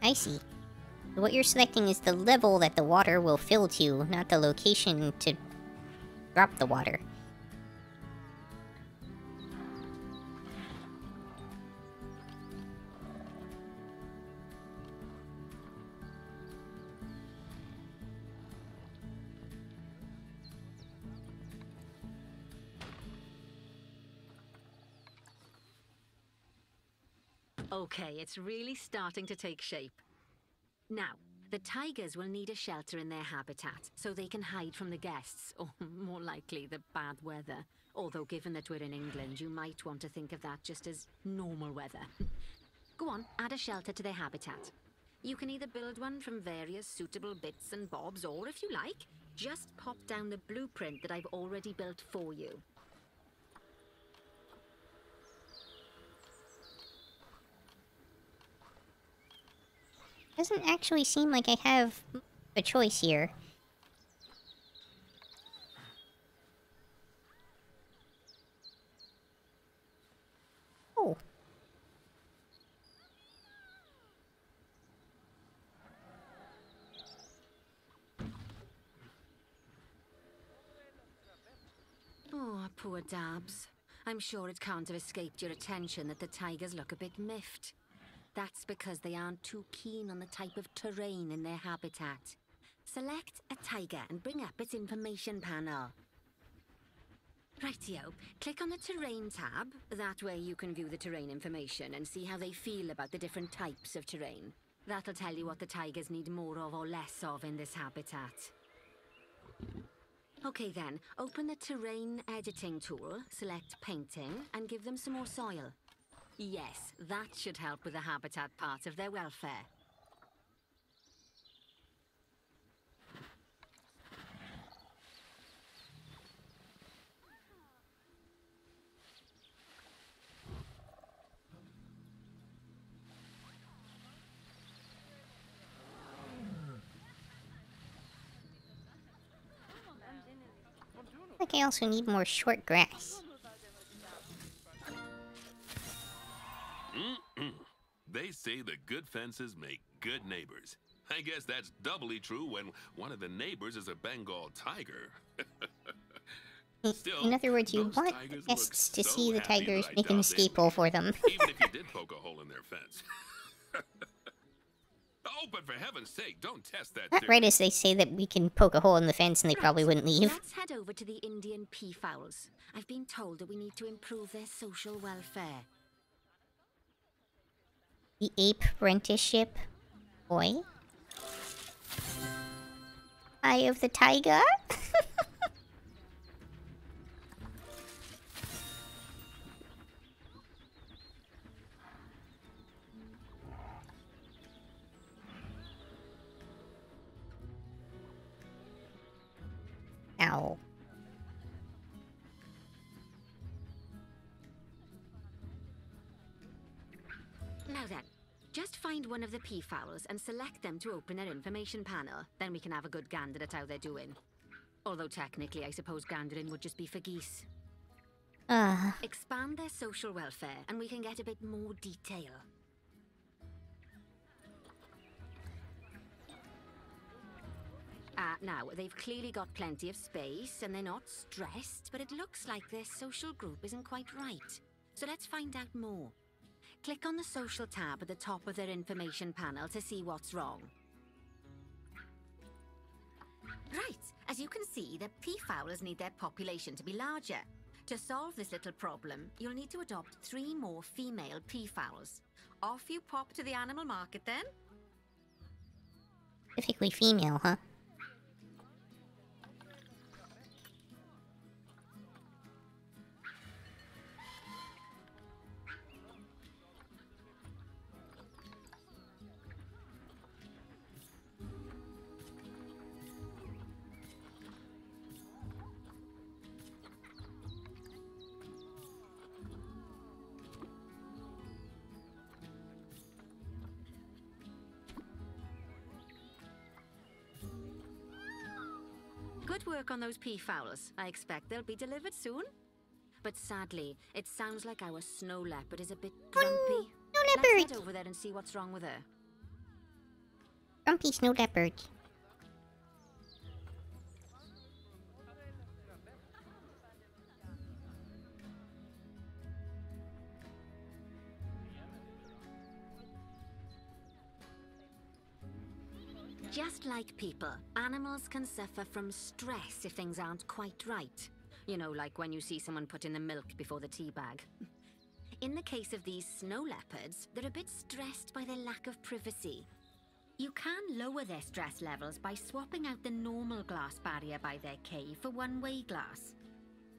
I see. What you're selecting is the level that the water will fill to, not the location to drop the water. Okay, it's really starting to take shape. Now, the tigers will need a shelter in their habitat, so they can hide from the guests, or more likely, the bad weather. Although, given that we're in England, you might want to think of that just as normal weather. Go on, add a shelter to their habitat. You can either build one from various suitable bits and bobs, or if you like, just pop down the blueprint that I've already built for you. Doesn't actually seem like I have a choice here. Oh. Oh, poor Dabs. I'm sure it can't have escaped your attention that the tigers look a bit miffed. That's because they aren't too keen on the type of terrain in their habitat. Select a tiger and bring up its information panel. Rightio, click on the terrain tab. That way you can view the terrain information and see how they feel about the different types of terrain. That'll tell you what the tigers need more of or less of in this habitat. Okay then, open the terrain editing tool, select painting, and give them some more soil. Yes, that should help with the habitat part of their welfare. I think I also need more short grass. They say that good fences make good neighbors. I guess that's doubly true when one of the neighbors is a Bengal tiger. Still, in other words, you want the guests to see the tigers make an escape hole for them. Even if you did poke a hole in their fence. Oh, but for heaven's sake, don't test that Not theory. right as they say that we can poke a hole in the fence and they probably wouldn't leave. Let's head over to the Indian peafowls. I've been told that we need to improve their social welfare. The ape apprenticeship? Boy? Eye of the tiger? Ow. Now then, just find one of the peafowls and select them to open their information panel. Then we can have a good gander at how they're doing. Although technically, I suppose gandering would just be for geese. Expand their social welfare and we can get a bit more detail. Now, they've clearly got plenty of space and they're not stressed, but it looks like their social group isn't quite right. So let's find out more. Click on the social tab at the top of their information panel to see what's wrong. Right, as you can see, the peafowls need their population to be larger. To solve this little problem, you'll need to adopt 3 more female peafowls. Off you pop to the animal market then. Specifically female, huh? Good work on those peafowls. I expect they'll be delivered soon. But sadly, it sounds like our snow leopard is a bit grumpy. No Let's leopard! head over there and see what's wrong with her. Grumpy snow leopard. Just like people, animals can suffer from stress if things aren't quite right. You know, like when you see someone put in the milk before the tea bag. In the case of these snow leopards, they're a bit stressed by their lack of privacy. You can lower their stress levels by swapping out the normal glass barrier by their cave for one-way glass.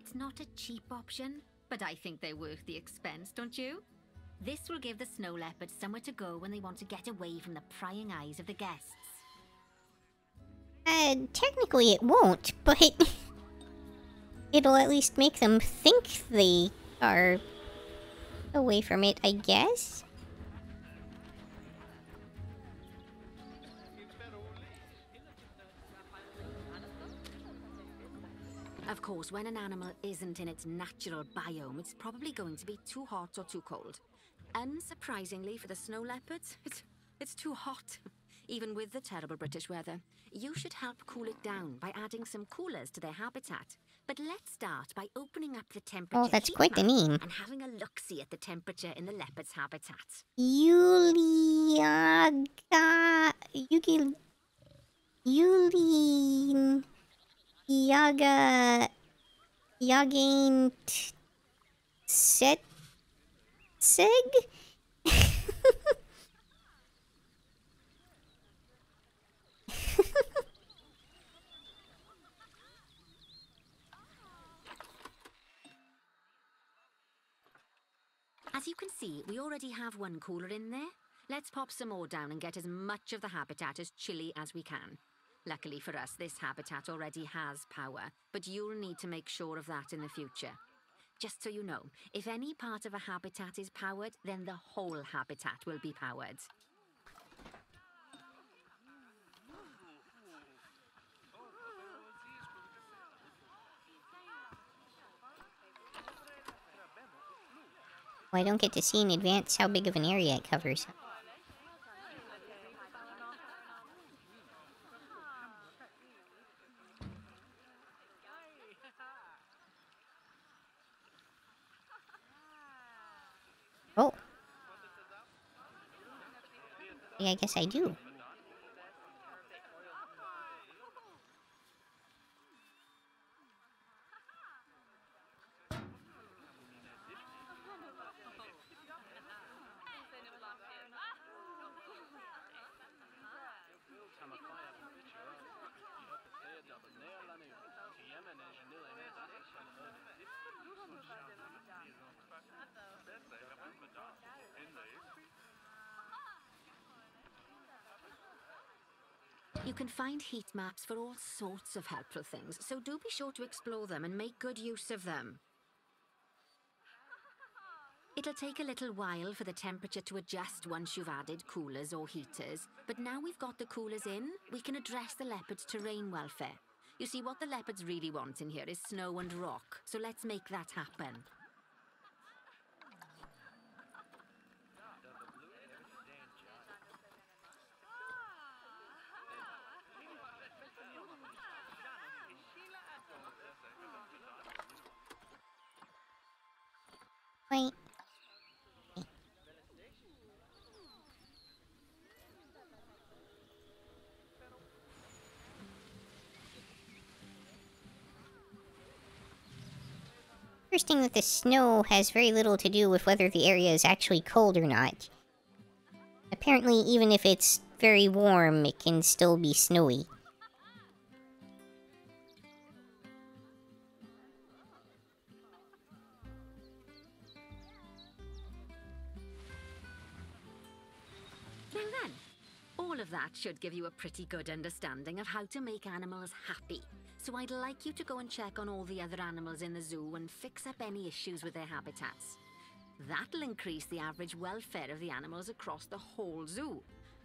It's not a cheap option, but I think they're worth the expense, don't you? This will give the snow leopards somewhere to go when they want to get away from the prying eyes of the guests. Technically it won't, but it'll at least make them think they are away from it, I guess? Of course, when an animal isn't in its natural biome, it's probably going to be too hot or too cold. Unsurprisingly for the snow leopards, it's too hot. Even with the terrible British weather. You should help cool it down by adding some coolers to their habitat. But let's start by opening up the temperature. Oh, that's quite the name. And having a look-see at the temperature in the leopard's habitat. Yagaint Seg? As you can see, we already have one cooler in there. Let's pop some more down and get as much of the habitat as chilly as we can. Luckily for us, this habitat already has power, but you'll need to make sure of that in the future. Just so you know, if any part of a habitat is powered, then the whole habitat will be powered. Well, I don't get to see in advance how big of an area it covers. Oh. Yeah, I guess I do. You can find heat maps for all sorts of helpful things, so do be sure to explore them and make good use of them. It'll take a little while for the temperature to adjust once you've added coolers or heaters, but now we've got the coolers in, we can address the leopard's terrain welfare. You see, what the leopards really want in here is snow and rock, so let's make that happen. Wait. Interesting that the snow has very little to do with whether the area is actually cold or not. Apparently, even if it's very warm, it can still be snowy. All of that should give you a pretty good understanding of how to make animals happy. So I'd like you to go and check on all the other animals in the zoo and fix up any issues with their habitats. That'll increase the average welfare of the animals across the whole zoo.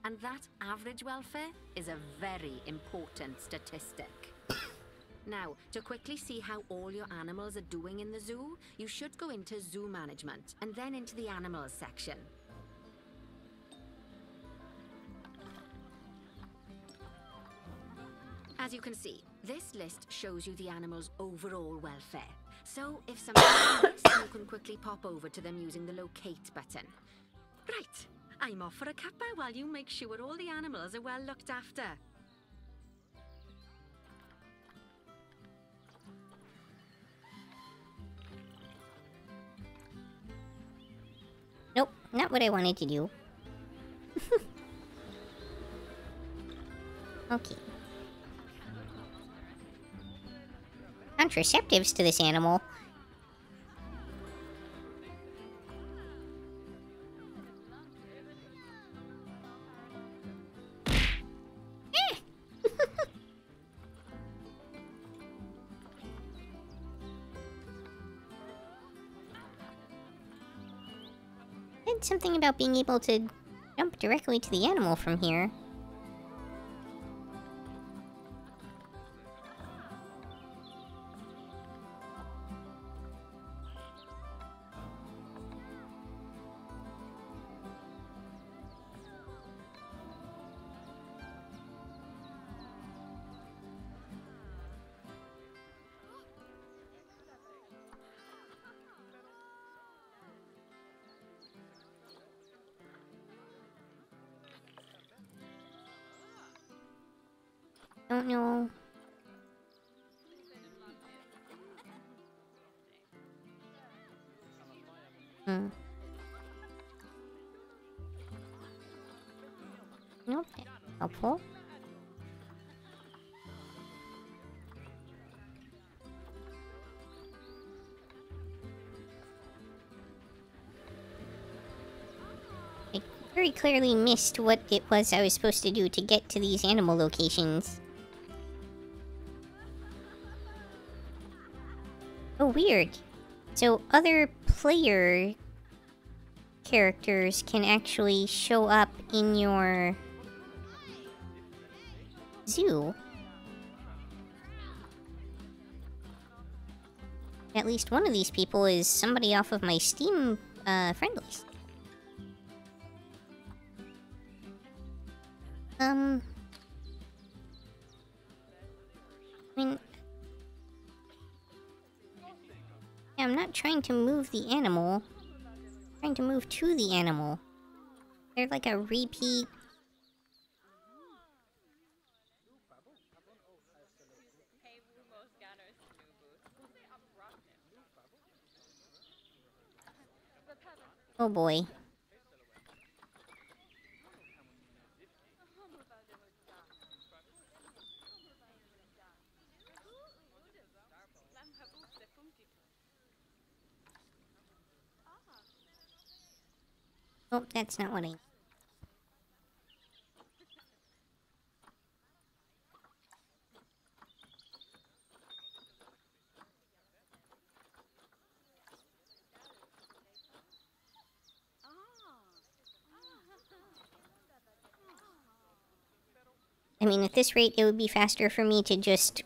And that average welfare is a very important statistic. Now, to quickly see how all your animals are doing in the zoo, you should go into zoo management and then into the animals section. As you can see, this list shows you the animal's overall welfare. So if something happens, you can quickly pop over to them using the locate button. Right, I'm off for a cuppa while you make sure all the animals are well looked after. Nope, not what I wanted to do. Okay. Contraceptives to this animal. Said something about being able to jump directly to the animal from here. Don't know. Nope, that's helpful. I very clearly missed what it was I was supposed to do to get to these animal locations. Oh, weird. So other player characters can actually show up in your zoo. At least one of these people is somebody off of my Steam friend list. I mean, I'm not trying to move the animal. I'm trying to move to the animal. They're like a repeat. Oh boy. Oh, that's not what I... I mean, at this rate, it would be faster for me to just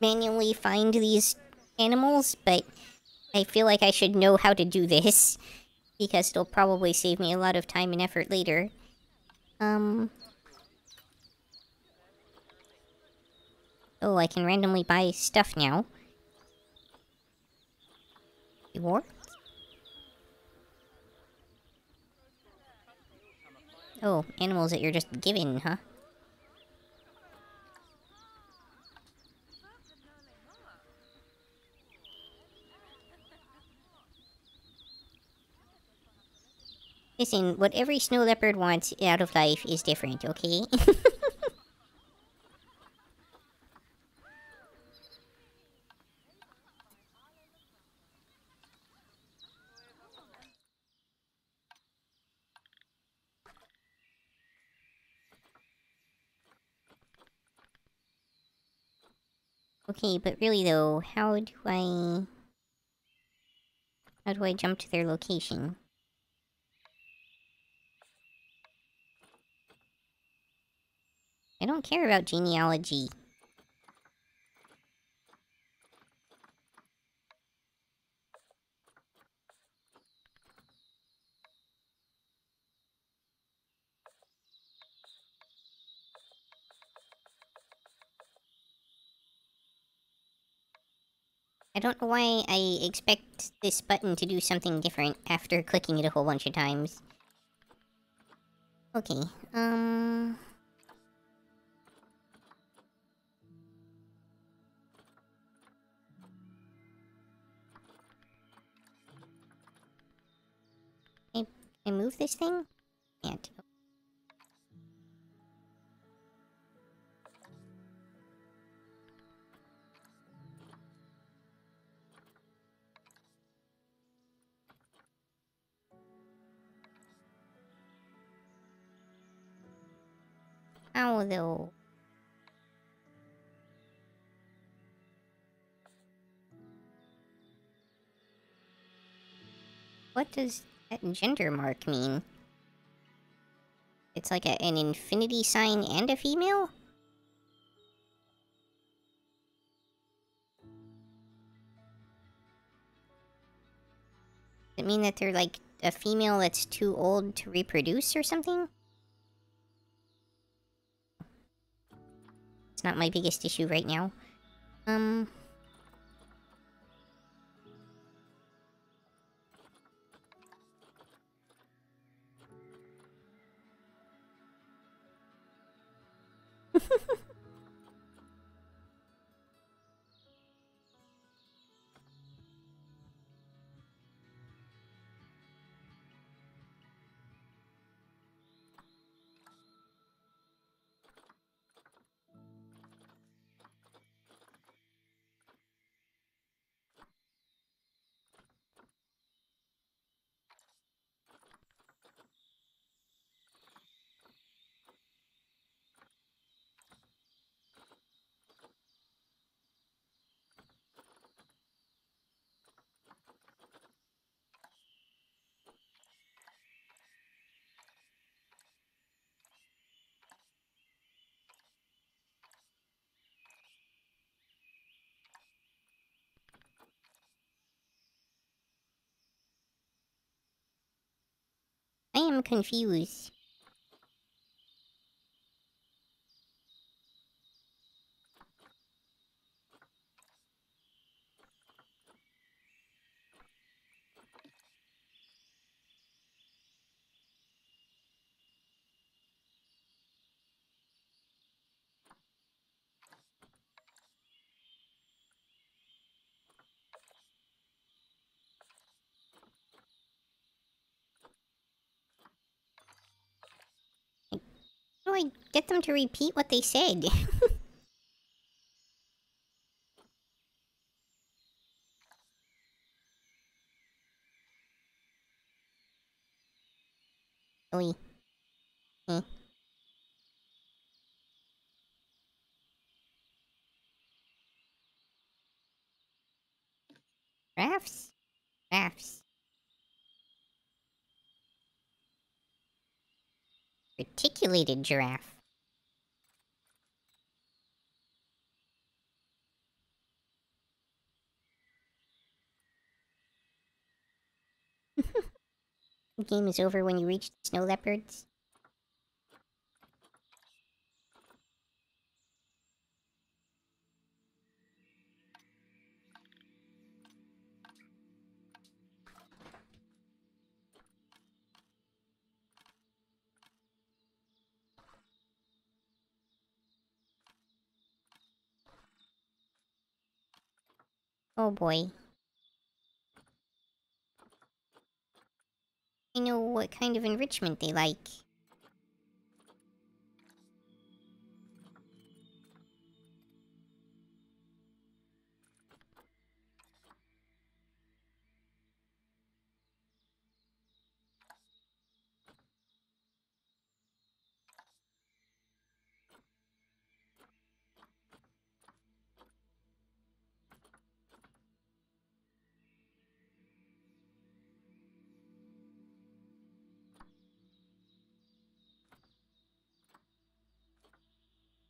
manually find these animals, but I feel like I should know how to do this, because it'll probably save me a lot of time and effort later. Oh, I can randomly buy stuff now. Reward? Oh, animals that you're just given, huh? Listen, what every snow leopard wants out of life is different, okay? Okay, but really though, how do I jump to their location? I don't care about genealogy. I don't know why I expect this button to do something different after clicking it a whole bunch of times. Okay, Can I move this thing? Can't. How, though? What does that gender mark mean? It's like an infinity sign and a female? Does it mean that they're like a female that's too old to reproduce or something? It's not my biggest issue right now. I am confused. How do I get them to repeat what they said? Really? Eh. Giraffes? Giraffes. Reticulated giraffe. The game is over when you reach the snow leopards. Oh boy. I know what kind of enrichment they like.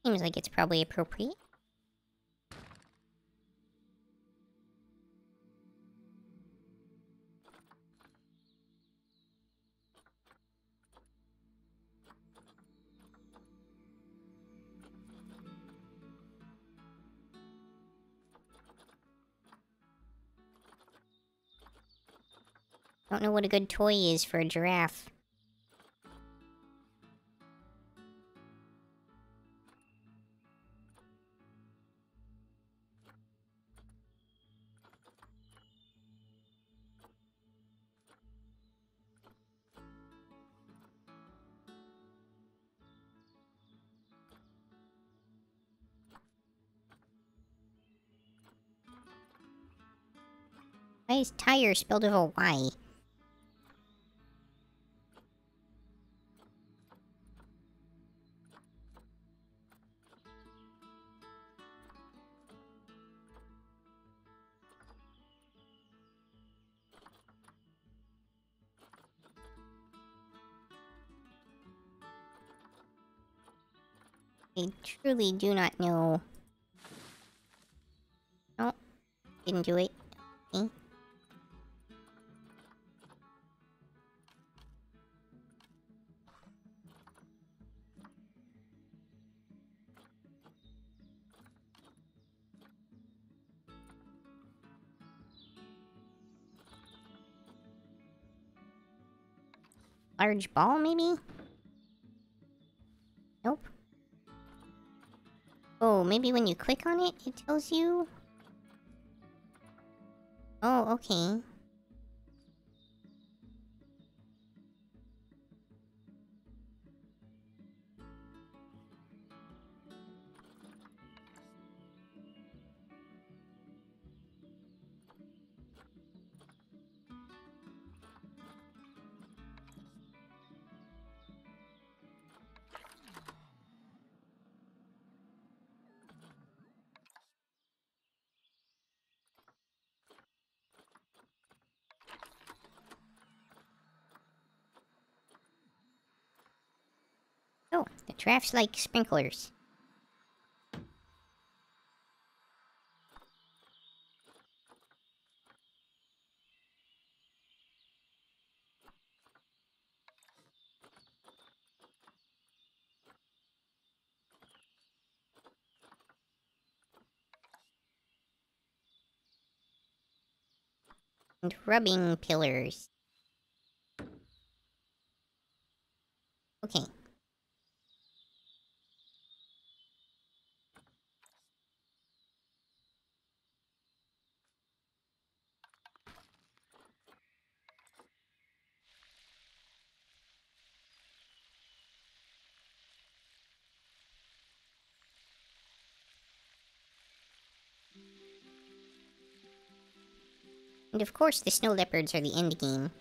Seems like it's probably appropriate. Don't know what a good toy is for a giraffe. Why is tire spelled with a Y? I truly do not know. Oh, didn't do it. Okay. Large ball, maybe? Nope. Oh, maybe when you click on it, it tells you? Oh, okay. Oh, the giraffes like sprinklers. And rubbing pillars. Okay. And of course, the snow leopards are the end game.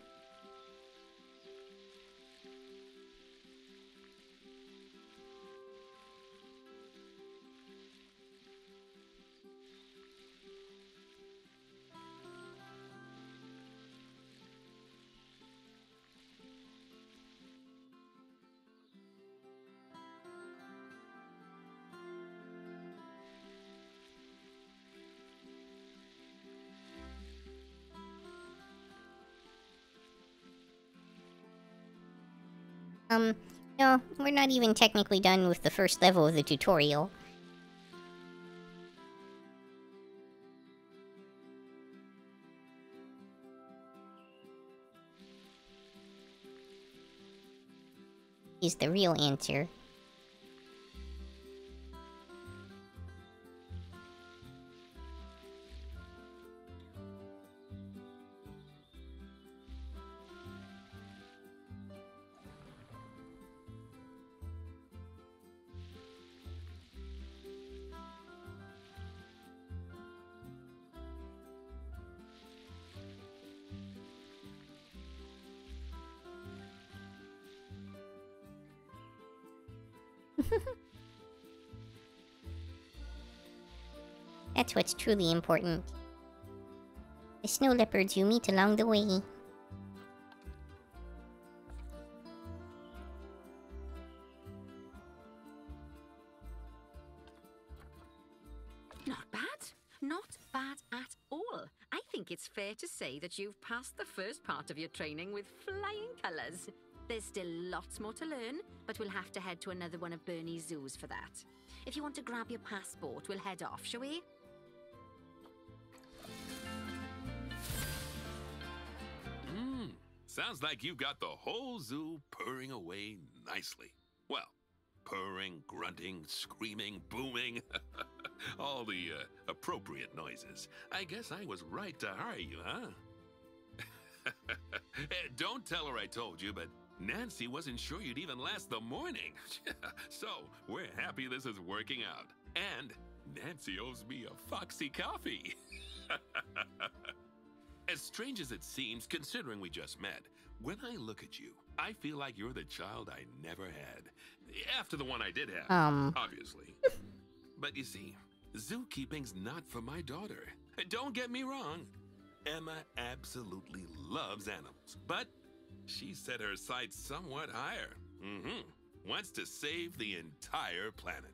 No, we're not even technically done with the first level of the tutorial. Is the real answer. That's what's truly important. The snow leopards you meet along the way. Not bad. Not bad at all. I think it's fair to say that you've passed the first part of your training with flying colours. There's still lots more to learn, but we'll have to head to another one of Bernie's zoos for that. If you want to grab your passport, we'll head off, shall we? Sounds like you've got the whole zoo purring away nicely. Well, purring, grunting, screaming, booming. All the appropriate noises. I guess I was right to hire you, huh? Don't tell her I told you, but Nancy wasn't sure you'd even last the morning. So, we're happy this is working out. And Nancy owes me a foxy coffee. As strange as it seems, considering we just met, when I look at you, I feel like you're the child I never had. After the one I did have, obviously. But you see, zookeeping's not for my daughter. Don't get me wrong. Emma absolutely loves animals, but she set her sights somewhat higher. Wants to save the entire planet.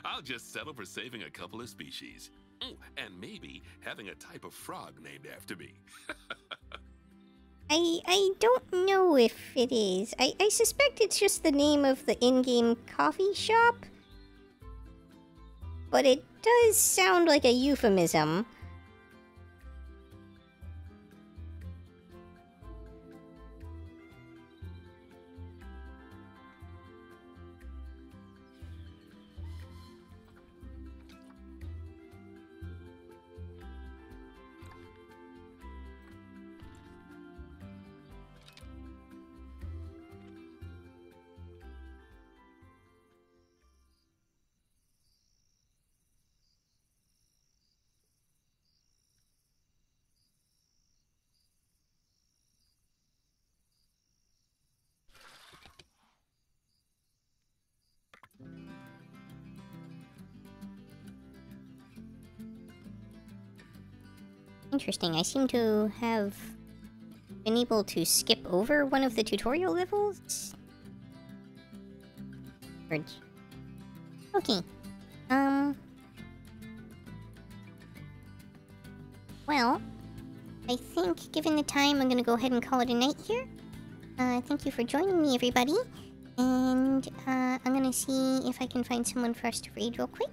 I'll just settle for saving a couple of species. And maybe having a type of frog named after me. I don't know if it is. I suspect it's just the name of the in-game coffee shop. But it does sound like a euphemism. Interesting, I seem to have been able to skip over one of the tutorial levels. Okay. Well, I think given the time, I'm gonna go ahead and call it a night here. Thank you for joining me, everybody. And, I'm gonna see if I can find someone for us to raid real quick.